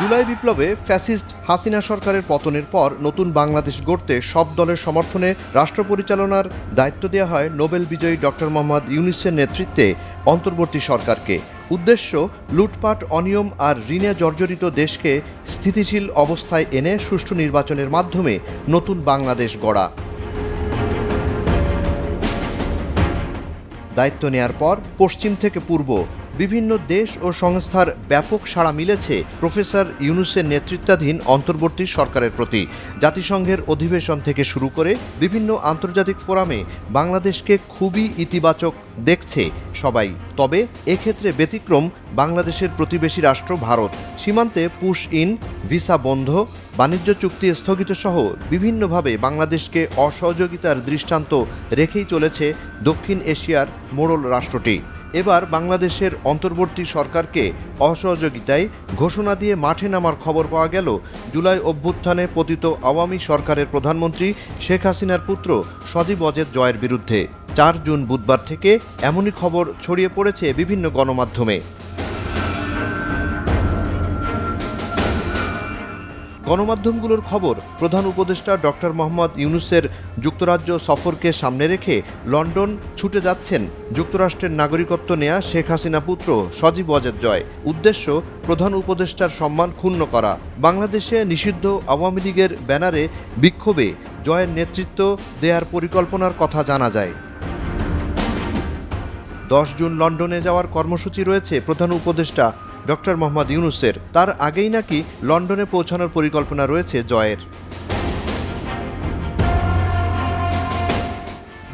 জুলাই বিপ্লবে ফ্যাসিস্ট হাসিনা সরকারের পতনের পর নতুন বাংলাদেশ গড়তে সব দলের সমর্থনে রাষ্ট্র পরিচালনার দায়িত্ব দেওয়া হয় নোবেল বিজয়ী ডক্টর মোহাম্মদ ইউনূসের নেতৃত্বে অন্তর্বর্তী সরকারকে। উদ্দেশ্য লুটপাট, অনিয়ম আর ঋণে জর্জরিত দেশকে স্থিতিশীল অবস্থায় এনে সুষ্ঠু নির্বাচনের মাধ্যমে নতুন বাংলাদেশ গড়া। দায়িত্ব নেয়ার পর পশ্চিম থেকে পূর্ব বিভিন্ন দেশ ও সংস্থার ব্যাপক সাড়া মিলেছে প্রফেসর ইউনূসের নেতৃত্বাধীন অন্তর্বর্তী সরকারের প্রতি। জাতিসংঘের অধিবেশন থেকে শুরু করে বিভিন্ন আন্তর্জাতিক ফোরামে বাংলাদেশকে খুবই ইতিবাচক দেখছে সবাই। তবে এক্ষেত্রে ব্যতিক্রম বাংলাদেশের প্রতিবেশী রাষ্ট্র ভারত। সীমান্তে পুশ ইন, ভিসা বন্ধ, বাণিজ্য চুক্তি স্থগিত সহ বিভিন্নভাবে বাংলাদেশকে অসহযোগিতার দৃষ্টান্ত রেখেই চলেছে দক্ষিণ এশিয়ার মোড়ল রাষ্ট্রটি। এবার বাংলাদেশের অন্তর্বর্তী সরকারকে অসহযোগিতায় ঘোষণা দিয়ে মাঠে নামার খবর পাওয়া গেল জুলাই অভ্যুত্থানে পতিত আওয়ামী সরকারের প্রধানমন্ত্রী শেখ হাসিনার পুত্র সজীব ওয়াজেদ জয়ের বিরুদ্ধে। 4 জুন বুধবার থেকে এমনই খবর ছড়িয়ে পড়েছে বিভিন্ন গণমাধ্যমে। গণমাধ্যমগুলোর খবর, প্রধান উপদেষ্টা ডক্টর মোহাম্মদ ইউনূসের যুক্তরাজ্য সফরকে সামনে রেখে লন্ডন ছুটে যাচ্ছেন যুক্তরাষ্ট্রের নাগরিকত্ব নেয়া শেখ হাসিনা পুত্র সজীব ওয়াজেদ জয়। উদ্দেশ্য প্রধান উপদেষ্টার সম্মান ক্ষুণ্ণ করা। বাংলাদেশে নিষিদ্ধ আওয়ামী লীগের ব্যানারে বিক্ষোভে জয়ের নেতৃত্ব দেওয়ার পরিকল্পনার কথা জানা যায়। 10 জুন লন্ডনে যাওয়ার কর্মসূচি রয়েছে প্রধান উপদেষ্টা ডক্টর মোহাম্মদ ইউনূসের। তার আগেই নাকি লন্ডনে পৌঁছানোর পরিকল্পনা রয়েছে জয়ের।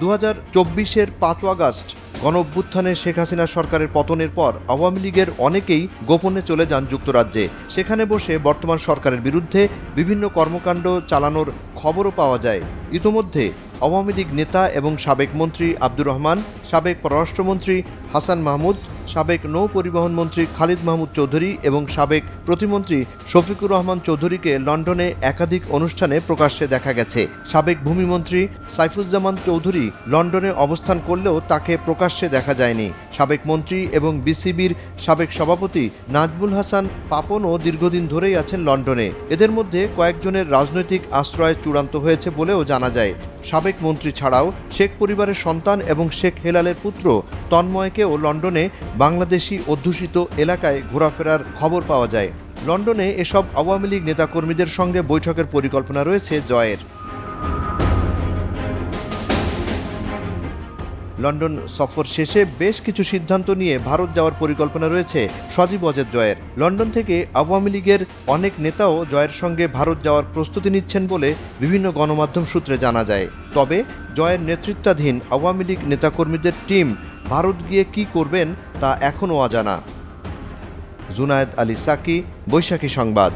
2024-এর 5 আগস্ট গণঅভ্যুত্থানে শেখ হাসিনা সরকারের পতনের পর আওয়ামী লীগের অনেকেই গোপনে চলে যান যুক্তরাজ্যে। সেখানে বসে বর্তমান সরকারের বিরুদ্ধে বিভিন্ন কর্মকাণ্ড চালানোর খবরও পাওয়া যায়। ইতোমধ্যে আওয়ামী লীগ নেতা এবং সাবেক মন্ত্রী আব্দুর রহমান, সাবেক পররাষ্ট্রমন্ত্রী হাসান মাহমুদ, সাবেক নৌ পরিবহন মন্ত্রী খালিদ মাহমুদ চৌধুরী এবং সাবেক প্রতিমন্ত্রী শফিকুর রহমান চৌধুরীকে লন্ডনে একাধিক অনুষ্ঠানে প্রকাশ্যে দেখা গেছে। সাবেক ভূমিমন্ত্রী সাইফুজ্জামান চৌধুরী লন্ডনে অবস্থান করলেও তাকে প্রকাশ্যে দেখা যায়নি। সাবেক মন্ত্রী এবং বিসিবির সাবেক সভাপতি নাজমুল হাসান পাপনও দীর্ঘদিন ধরেই আছেন লন্ডনে। এদের মধ্যে কয়েকজনের রাজনৈতিক আশ্রয় চূড়ান্ত হয়েছে বলেও জানা যায়। সাবেক মন্ত্রী ছাড়াও শেখ পরিবারের সন্তান এবং শেখ হেলালের পুত্র তন্ময়কেও লন্ডনে বাংলাদেশি অধ্যুষিত এলাকায় ঘোরাফেরার খবর পাওয়া যায়। লন্ডনে এসব আওয়ামী লীগ নেতাকর্মীদের সঙ্গে বৈঠকের পরিকল্পনা রয়েছে জয়ের। লন্ডন সফর শেষে বেশ কিছু সিদ্ধান্ত নিয়ে ভারত যাওয়ার পরিকল্পনা রয়েছে সজীব ওয়াজেদ জয়ের। লন্ডন থেকে আওয়ামী লীগের অনেক নেতাও জয়ের সঙ্গে ভারত যাওয়ার প্রস্তুতি নিচ্ছেন বলে বিভিন্ন গণমাধ্যম সূত্রে জানা যায়। তবে জয়ের নেতৃত্বাধীন আওয়ামী লীগ নেতাকর্মীদের টিম ভারত গিয়ে কী করবেন তা এখনও অজানা। জুনায়েদ আলী সাকি, বৈশাখী সংবাদ।